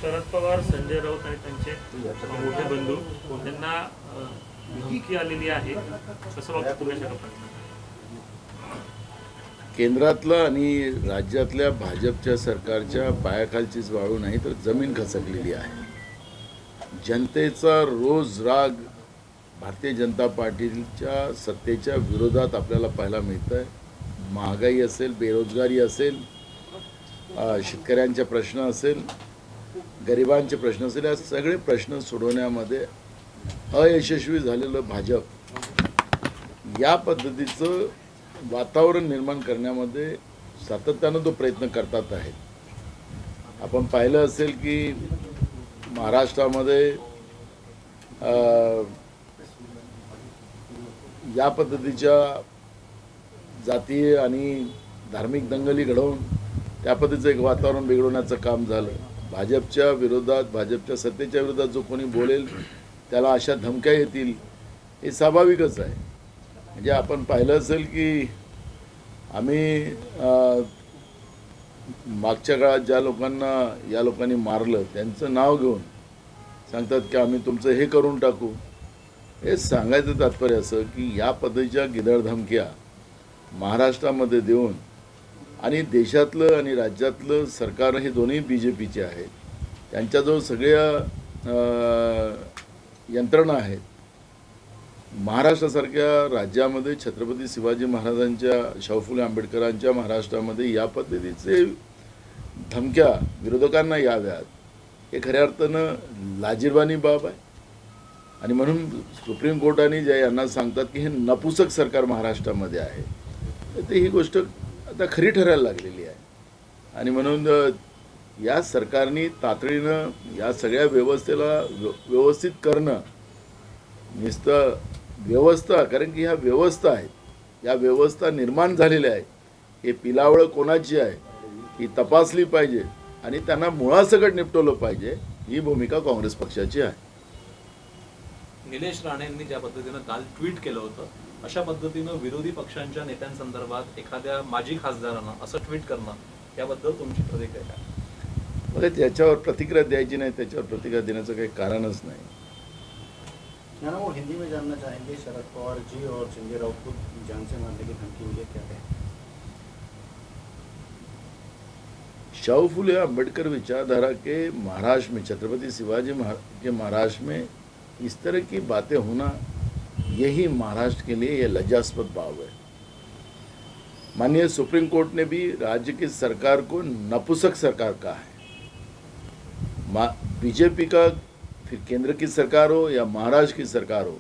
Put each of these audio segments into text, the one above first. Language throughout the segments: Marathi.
शरद पवार, संजय राऊत आणि त्यांचे मोठे बंधू यांना धमकी आलेली आहे, कसं बघता तुम्ही अशा लोकांना? केंद्रातलं आणि राज्यातल्या भाजपच्या सरकारच्या पायाखालचीच वाळू नाही तर जमीन खचकलेली आहे. जनतेचा रोज राग भारतीय जनता पार्टीच्या सत्तेच्या विरोधात आपल्याला पाहायला मिळत आहे. महागाई असेल, बेरोजगारी असेल, शेतकऱ्यांचे प्रश्न असेल, गरिबांचे प्रश्न असेल, या सगळे प्रश्न सोडवण्यामध्ये अयशस्वी झालेलं भाजप या पद्धतीचं वातावरण निर्माण करण्यामध्ये सातत्यानं तो प्रयत्न करतात आहेत. आपण पाहिलं असेल की महाराष्ट्रामध्ये या पद्धतीच्या जातीय आणि धार्मिक दंगली घडवून त्या पद्धतीचं एक वातावरण बिघडवण्याचं काम झालं. भाजपच्या विरोधात, भाजपच्या सत्तेच्या विरोधात जो कोणी बोलेल त्याला अशा धमक्या येतील, हे स्वाभाविकच आहे. म्हणजे आपण पाहिलं असेल की आम्ही मागच्या काळात ज्या लोकांना या लोकांनी मारलं त्यांचं नाव घेऊन सांगतात की आम्ही तुमचं हे करून टाकू. हे सांगायचं तात्पर्य असं की या पद्धतीच्या गिधाड धमक्या महाराष्ट्रामध्ये देऊन आणि देशातलं आणि राज्यातलं सरकार हे दोन्ही BJPचे आहेत, त्यांच्याजवळ सगळ्या यंत्रणा आहेत. महाराष्ट्रासारख्या राज्यामध्ये छत्रपती शिवाजी महाराजांच्या, शाहू फुले आंबेडकरांच्या महाराष्ट्रामध्ये या पद्धतीचे धमक्या विरोधकांना याव्यात हे खऱ्या अर्थानं लाजिरवाणी बाब आहे. आणि म्हणून सुप्रीम कोर्टाने जे यांना सांगतात की हे नपुसक सरकार महाराष्ट्रामध्ये आहे, तर ही गोष्ट आता खरी ठरायला लागलेली आहे. आणि म्हणून या सरकारने तातडीनं या सगळ्या व्यवस्थेला व्यवस्थित करणं, नुसतं व्यवस्था, कारण की ह्या व्यवस्था आहेत, या व्यवस्था निर्माण झालेल्या आहेत, हे पिलावळं कोणाची आहे ही तपासली पाहिजे आणि त्यांना मुळासकट निपटवलं पाहिजे, ही भूमिका काँग्रेस पक्षाची आहे. निलेश राणेंनी ज्या पद्धतीनं काल ट्विट केलं होतं, अशा पद्धतीनं विरोधी पक्षांच्या नेत्यांसंदर्भात एखाद्या माजी खासदारानं असं ट्विट करणं, याबद्दल तुमची प्रतिक्रिया काय? म्हणजे त्याच्यावर प्रतिक्रिया द्यायची नाही, त्याच्यावर प्रतिक्रिया देण्याचं काही कारणच नाही. ना वो हिंदी में जानना चाहेंगे, शरद पवार जी और संजय राउत को जान से मारने की धमकी मिली, क्या कहें? शाहू फुले अम्बेडकर विचारधारा के महाराष्ट्र में, छत्रपति शिवाजी के महाराष्ट्र में इस तरह की बातें होना, यही महाराष्ट्र के लिए यह लज्जास्पद बात है. माननीय सुप्रीम कोर्ट ने भी राज्य की सरकार को नपुंसक सरकार कहा है. BJP का, फिर केंद्र की सरकार हो या महाराष्ट्र की सरकार हो,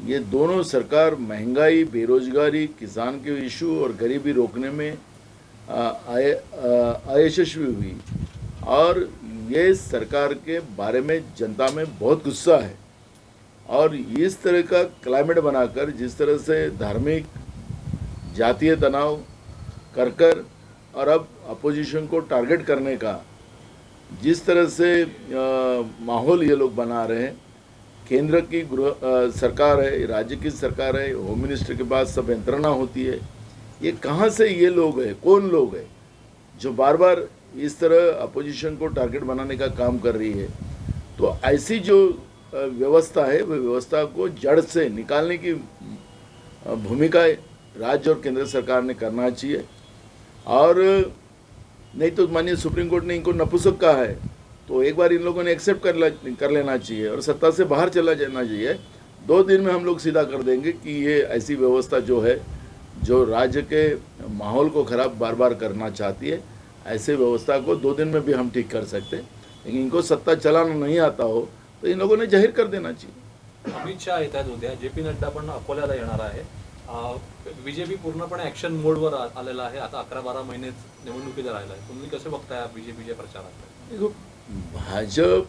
ये दोनों सरकार महंगाई, बेरोजगारी, किसान के इशू और गरीबी रोकने में अयशस्वी हुई. और ये सरकार के बारे में जनता में बहुत गुस्सा है. और इस तरह का क्लाइमेट बनाकर, जिस तरह से धार्मिक जातीय तनाव कर और अब अपोजिशन को टारगेट करने का जिस तरह से माहौल ये लोग बना रहे हैं. केंद्र की सरकार है, राज्य की सरकार है, होम मिनिस्टर के पास सब यंत्रणा होती है. ये कहाँ से ये लोग हैं, कौन लोग हैं जो बार बार इस तरह अपोजिशन को टारगेट बनाने का काम कर रही है. तो ऐसी जो व्यवस्था है, वह व्यवस्था को जड़ से निकालने की भूमिका राज्य और केंद्र सरकार ने करना चाहिए. और नहीं तो माननीय सुप्रीम कोर्ट ने इनको नपुंसक कहा है, तो एक बार इन लोगों ने एक्सेप्ट कर लेना चाहिए और सत्ता से बाहर चला जाना चाहिए. 2 दिन में हम लोग सीधा कर देंगे कि ये ऐसी व्यवस्था जो है, जो राज्य के माहौल को ख़राब बार बार करना चाहती है, ऐसे व्यवस्था को 2 दिन में भी हम ठीक कर सकते हैं. लेकिन इनको सत्ता चलाना नहीं आता हो तो इन लोगों ने जाहीर कर देना चाहिए. अमित शाह येत आहेत उद्या, JP नड्डा पण अकोल्याला येणार आहे. BJP पूर्णपणे ॲक्शन मोडवर आलेला आहे. आता 11-12 महिनेच निवडणुकीला राहिला आहे. तुम्ही कसे बघताय BJPच्या प्रचारात? देखो, भाजप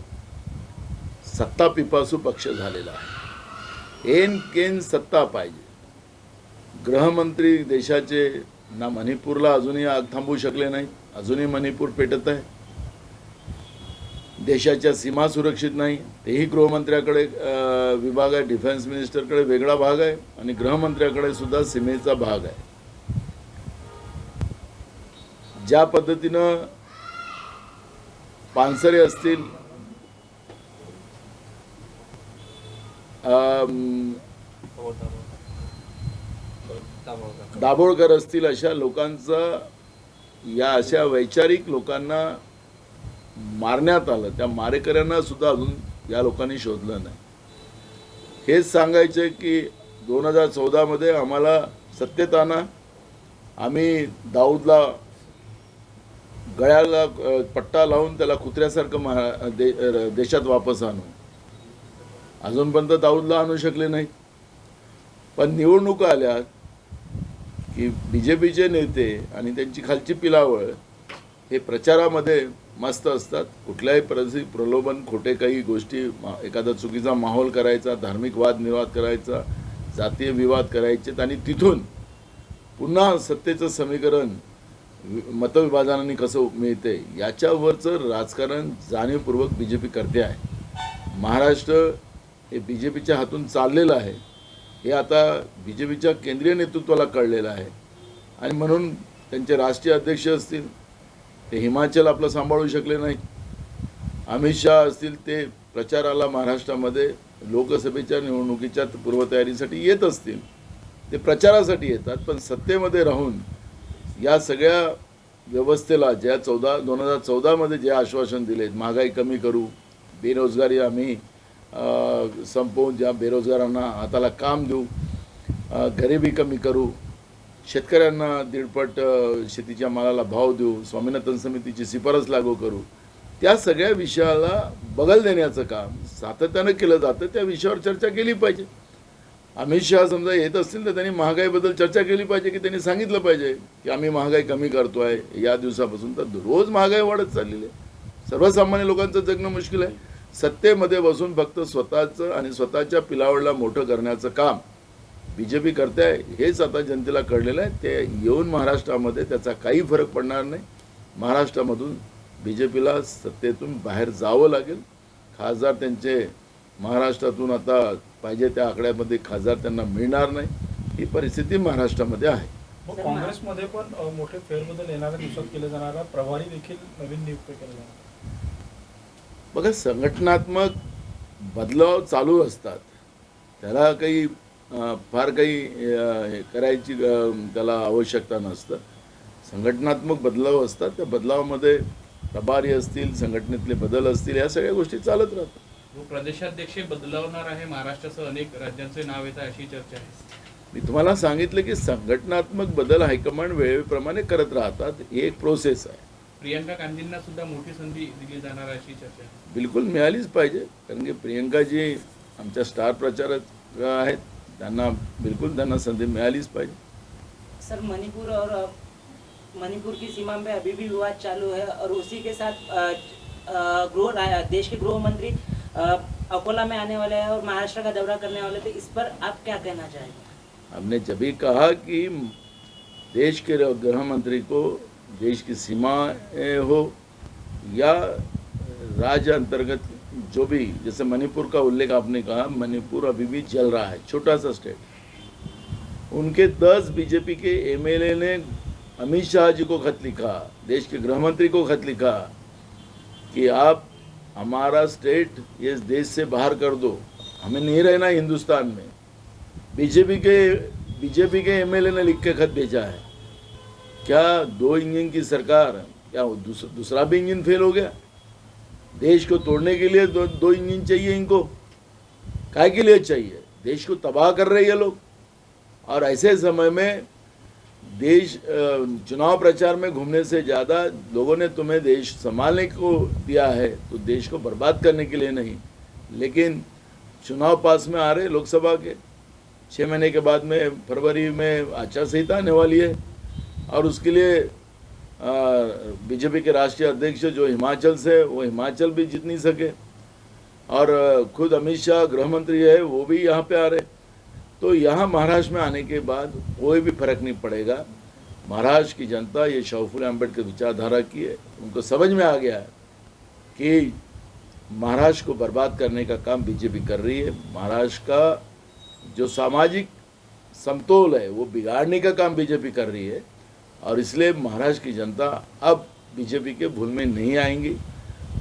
सत्ता पिपासू पक्ष झालेला आहे. एन केन सत्ता पाहिजे. गृहमंत्री देशाचे ना मणिपूरला अजूनही आग थांबवू शकले नाही, अजूनही मणिपूर पेटत आहे. देशाच्या सीमा सुरक्षित नाही, तेही गृहमंत्र्याकडे विभाग आहे, डिफेन्स मिनिस्टरकडे वेगळा भाग आहे आणि गृहमंत्र्याकडे सुद्धा सीमेचा भाग आहे. ज्या पद्धतीनं पानसरे असतील, दाभोळकर असतील, अशा लोकांचा, या अशा वैचारिक लोकांना मारण्यात आलं. त्या मारेकऱ्यांना सुद्धा अजून या लोकांनी शोधलं नाही. हेच सांगायचे की 2014 आम्हाला सत्तेत आणा, आम्ही दाऊदला गळ्याला पट्टा लावून त्याला कुत्र्यासारखं देशात वापस आणू. अजूनपर्यंत दाऊदला आणू शकले नाही. पण निवडणुका आल्या की BJPचे नेते आणि त्यांची खालची पिलावळ हे प्रचारामध्ये मस्त असतात. कुठल्याही परिस्थितीत प्रलोभन, खोटे काही गोष्टी, एखादा चुकीचा माहोल करायचा, धार्मिक वादविवाद करायचा, जातीय विवाद करायचे आणि तिथून पुन्हा सत्तेचं समीकरण मतविभाजनाने कसं मिळते याच्यावरचं राजकारण जाणीवपूर्वक BJP करते आहे. महाराष्ट्र हे BJPच्या हातून चाललेलं आहे हे आता BJPच्या केंद्रीय नेतृत्वाला कळलेलं आहे. आणि म्हणून त्यांचे राष्ट्रीय अध्यक्ष असतील ते हिमाचल आपलं सांभाळू शकले नाही. अमित शहा असतील ते प्रचाराला महाराष्ट्रामध्ये लोकसभेच्या निवडणुकीच्या पूर्वतयारीसाठी येत असतील, ते प्रचारासाठी येतात. पण सत्तेमध्ये राहून या सगळ्या व्यवस्थेला ज्या 2014 जे आश्वासन दिले, महागाई कमी करू, बेरोजगारी आम्ही संपवून ज्या बेरोजगारांना हाताला काम देऊ, गरिबी कमी करू, शेतकऱ्यांना 1.5 शेतीच्या मालाला भाव देऊ, स्वामीनाथन समितीची शिफारस लागू करू, त्या सगळ्या विषयाला बगल देण्याचं काम सातत्यानं केलं जातं. त्या विषयावर चर्चा केली पाहिजे. अमित शहा समजा येत असतील तर त्यांनी महागाईबद्दल चर्चा केली पाहिजे, की त्यांनी सांगितलं पाहिजे की आम्ही महागाई कमी करतो आहे या दिवसापासून. तर रोज महागाई वाढत चाललेली आहे. सर्वसामान्य लोकांचं जगणं मुश्किल आहे. सत्तेमध्ये बसून फक्त स्वतःचं आणि स्वतःच्या पिलावळला मोठं करण्याचं काम BJP करते आहे हेच आता जनतेला कळलेलं आहे. ते येऊन महाराष्ट्रामध्ये त्याचा काही फरक पडणार नाही. महाराष्ट्रामधून BJPला सत्तेतून बाहेर जावं लागेल. खासदार त्यांचे महाराष्ट्रातून आता पाहिजे त्या आकड्यामध्ये खासदार त्यांना मिळणार नाही. ही परिस्थिती महाराष्ट्रामध्ये आहे. काँग्रेसमध्ये पण मोठे फेरबदल येणाऱ्या दिवसात केले जाणारा प्रभारी देखील नवीन नियुक्त केला जाणार. बघा, संघटनात्मक बदलाव चालू असतात. त्याला काही फार काही करायची त्याला आवश्यकता नसतं. संघटनात्मक बदलाव असतात. त्या बदलावामध्ये प्रभारी असतील, संघटनेतले बदल असतील, या सगळ्या गोष्टी चालत राहतात. प्रदेशाध्यक्ष बदलावणार आहे. महाराष्ट्रासह अनेक राज्यांचे नाव येत आहे अशी चर्चा आहे. मी तुम्हाला सांगितलं की संघटनात्मक बदल हायकमांड वेळेप्रमाणे करत राहतात. ही एक प्रोसेस आहे. प्रियंका गांधींना सुद्धा मोठी संधी दिली जाणार अशी चर्चा आहे. बिलकुल मिळालीच पाहिजे. कारण की प्रियंकाजी आमच्या स्टार प्रचारक आहेत. त्यांना बिल्कुल त्यांना संधि मिळालीच पाहिजे. सर, मणिपुर की सीमा में अभी भी विवाद चालू है और उसी के साथ देश के गृह मंत्री अकोला में आने वाले हैं और महाराष्ट्र का दौरा करने वाले थे. इस पर आप क्या कहना चाहेंगे? हमने जब भी कहा कि देश के गृह मंत्री को देश की सीमा हो या राज्य अंतर्गत जो भी, जैसे मणिपुर का उल्लेख आपने कहा, मणिपुर अभी भी जल रहा है, छोटा सा स्टेट. उनके 10 BJP के MLA ने अमित शाह जी को खत लिखा, देश के गृह मंत्री को खत लिखा कि आप हमारा स्टेट ये देश से बाहर कर दो, हमें नहीं रहना हिंदुस्तान में. बीजेपी के MLA ने लिख के खत भेजा है. क्या 2 इंजन की सरकार, क्या दूसरा भी इंजन फेल हो गया? देश को तोड़ने के लिए दो इंजन चाहिए इनको. काय के लिए चाहिए? देश को तबाह कर रहे ये लोग. और ऐसे समय में देश चुनाव प्रचार में घूमने से ज़्यादा लोगों ने तुम्हें देश संभालने को दिया है, तो देश को बर्बाद करने के लिए नहीं. लेकिन चुनाव पास में आ रहे लोकसभा के 6 महीने के बाद में फरवरी में आचार संहिता आने वाली है और उसके लिए बीजेपी के राष्ट्रीय अध्यक्ष जो हिमाचल से, वो हिमाचल भी जीत नहीं सके और खुद अमित शाह गृह मंत्री है वो भी यहाँ पे आ रहे. तो यहाँ महाराष्ट्र में आने के बाद कोई भी फर्क नहीं पड़ेगा. महाराष्ट्र की जनता ये शाहू फुले अम्बेडकर विचारधारा की है. उनको समझ में आ गया है कि महाराष्ट्र को बर्बाद करने का काम बीजेपी कर रही है. महाराष्ट्र का जो सामाजिक समतोल है वो बिगाड़ने का काम बीजेपी कर रही है और इसलिए महाराष्ट्र की जनता अब बीजेपी के भूल में नहीं आएंगी.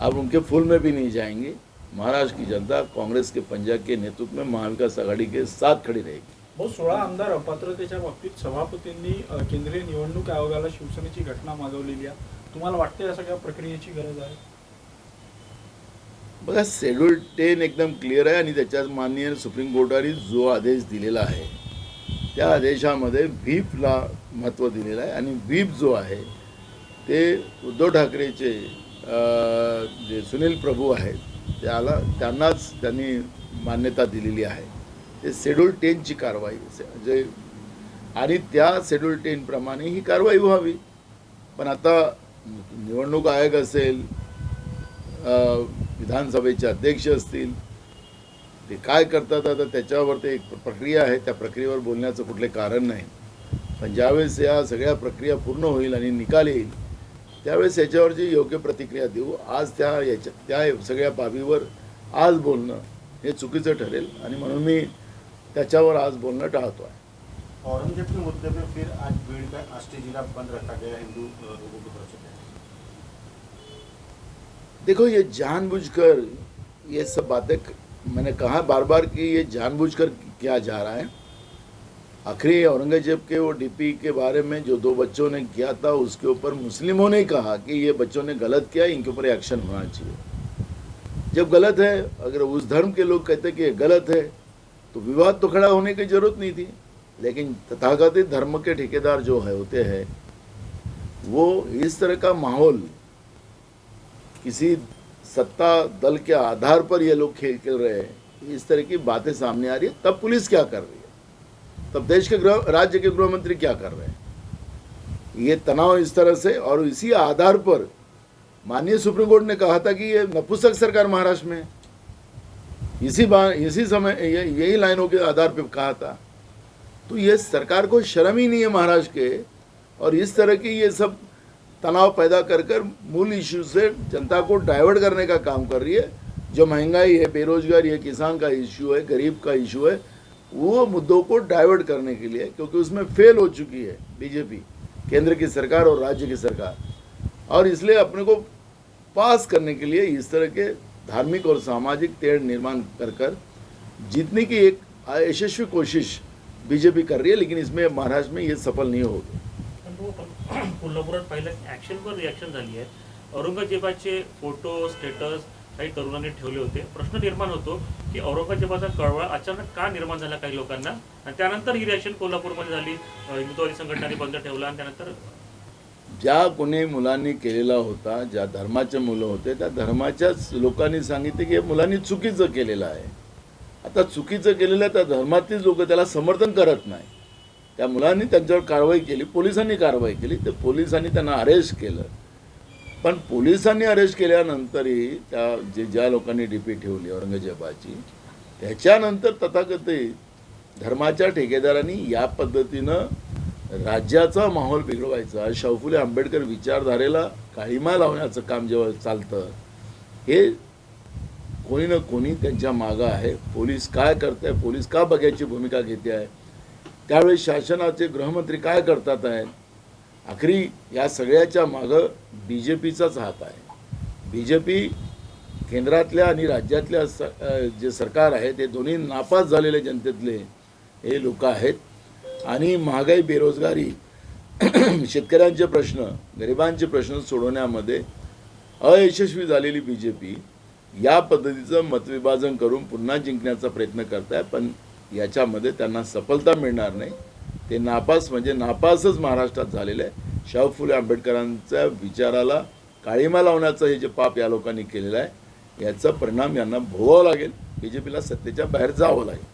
अब उनके फुल में भी नहीं जाएंगे। महाराष्ट्र की जनता काँग्रेस के पंजा के नेतृत्व में महाविकास आघाडी के साथ खड़ी रहेगी। भाऊ 16 आमदार अपात्रतेच्या बाबतीत सभापतींनी केंद्रीय निवडणूक आयोगाला शिवसेनेची घटना मागवलेली आहे. तुम्हाला वाटते या सगळ्या प्रक्रियेची गरज आहे? बघा, शेड्यूल 10 एकदम क्लिअर आहे आणि त्याच्यात माननीय सुप्रीम कोर्टाने जो आदेश दिलेला आहे त्या आदेशामध्ये व्हीपला महत्त्व दिलेलं आहे आणि व्हीप जो आहे ते उद्धव ठाकरेचे जे सुनील प्रभू आहेत त्यांनाच त्यांनी मान्यता दिलेली आहे. ते शेड्यूल 10ची कारवाई जे आणि त्या शेड्यूल 10 प्रमाणे ही कारवाई व्हावी. पण आता निवडणूक आयोग असेल, विधानसभेचे अध्यक्ष असतील, ते काय करतात आता त्याच्यावर ते एक प्रक्रिया आहे. त्या प्रक्रियेवर बोलण्याचं कुठले कारण नाही. पण ज्यावेळेस या सगळ्या प्रक्रिया पूर्ण होईल आणि निकाल येईल त्यावेळेस याच्यावरची योग्य प्रतिक्रिया देऊ. आज त्या सगळ्या बाबीवर आज बोलणं हे चुकीचं ठरेल आणि म्हणून मी त्याच्यावर आज बोलणं टाळतो आहे. औरंगजेब के मुद्दे पे फिर आज भीड़ का आष्टी जिला बंद रखा गया हिंदू लोगों की तरफ से। देखो, ये जानबूझकर ये सब बातें मैंने कहा बार बार कि ये जानबूझकर किया जा रहा है. आखिरी औरंगजेब के वो डीपी के बारे में जो 2 बच्चों ने किया था उसके ऊपर मुस्लिमों ने कहा कि ये बच्चों ने गलत किया, इनके ऊपर एक्शन होना चाहिए. जब गलत है, अगर उस धर्म के लोग कहते कि ये गलत है तो विवाद तो खड़ा होने की जरूरत नहीं थी. लेकिन तथाकथित धर्म के ठेकेदार जो है होते हैं वो इस तरह का माहौल किसी सत्ता दल के आधार पर ये लोग खेल रहे हैं, इस तरह की बातें सामने आ रही है. तब पुलिस क्या कर रही है, तब देश के राज्य के गृह मंत्री क्या कर रहे हैं? ये तनाव इस तरह से और इसी आधार पर माननीय सुप्रीम कोर्ट ने कहा था कि ये नपुंसक सरकार महाराष्ट्र में, इसी समय यही लाइनों के आधार पर कहा था. तो ये सरकार को शर्म ही नहीं है महाराष्ट्र के, और इस तरह की ये सब तनाव पैदा कर मूल इश्यू से जनता को डाइवर्ट करने का काम कर रही है. जो महंगाई है, बेरोजगारी है, किसान का इश्यू है, गरीब का इश्यू है, वो मुद्दों को डाइवर्ट करने के लिए, क्योंकि उसमें फेल हो चुकी है बीजेपी, केंद्र की सरकार और राज्य की सरकार, और इसलिए अपने को पास करने के लिए इस तरह के धार्मिक और सामाजिक तेड़ निर्माण कर जीतने की एक यशस्वी कोशिश बीजेपी कर रही है. लेकिन इसमें महाराष्ट्र में ये सफल नहीं होगी. कोल्हापुरात पहिलं ॲक्शनवर रिॲक्शन झाली आहे. औरंगजेबाचे फोटो स्टेटस काही तरुणांनी ठेवले होते. प्रश्न निर्माण होतो की औरंगजेबाचा कळवळा अचानक का निर्माण झाला काही लोकांना, आणि त्यानंतर ही रिॲक्शन कोल्हापूरमध्ये झाली. हिंदुत्ववादी संघटनांनी बंद ठेवला आणि त्यानंतर ज्या कोणी मुलांनी केलेला होता, ज्या धर्माचे मुलं होते त्या धर्माच्याच लोकांनी सांगितले की हे मुलांनी चुकीचं केलेलं आहे. आता चुकीचं केलेलं त्या धर्मातलीच लोक त्याला समर्थन करत नाही. त्या मुलांनी त्यांच्यावर कारवाई केली, पोलिसांनी कारवाई केली, तर पोलिसांनी त्यांना अरेस्ट केलं. पण पोलिसांनी अरेस्ट केल्यानंतरही त्या ज्या लोकांनी डीपी ठेवली औरंगजेबाची, त्याच्यानंतर तथाकथित धर्माच्या ठेकेदारांनी या पद्धतीनं राज्याचा माहोल बिघडवायचा, शाहू फुले आंबेडकर विचारधारेला काळीमा लावण्याचं काम जेव्हा चालतं, हे कोणी ना कोणी त्यांच्या मागं आहे. पोलीस काय करत आहे, पोलीस का बघायची भूमिका घेते आहे, त्यावेळी शासनाचे गृहमंत्री काय करतात आहेत. आखरी या सगळ्याच्या मागं बीजेपीचाच हात आहे. बीजेपी केंद्रातल्या आणि राज्यातल्या जे सरकार आहे ते दोन्ही नापास झालेले जनतेतले हे लोक आहेत. आणि महागाई, बेरोजगारी, शेतकऱ्यांचे प्रश्न, गरिबांचे प्रश्न सोडवण्यामध्ये अयशस्वी झालेली बीजेपी या पद्धतीचं मतविभाजन करून पुन्हा जिंकण्याचा प्रयत्न करत आहे. पण याच्यामध्ये त्यांना सफलता मिळणार नाही. ते नापास म्हणजे नापासच महाराष्ट्रात झालेलं आहे. शाहू फुले आंबेडकरांच्या विचाराला काळीमा लावण्याचं हे जे पाप या लोकांनी केलेलं आहे, याचा परिणाम यांना भोगावा लागेल. बीजेपीला सत्तेच्या बाहेर जावं लागेल.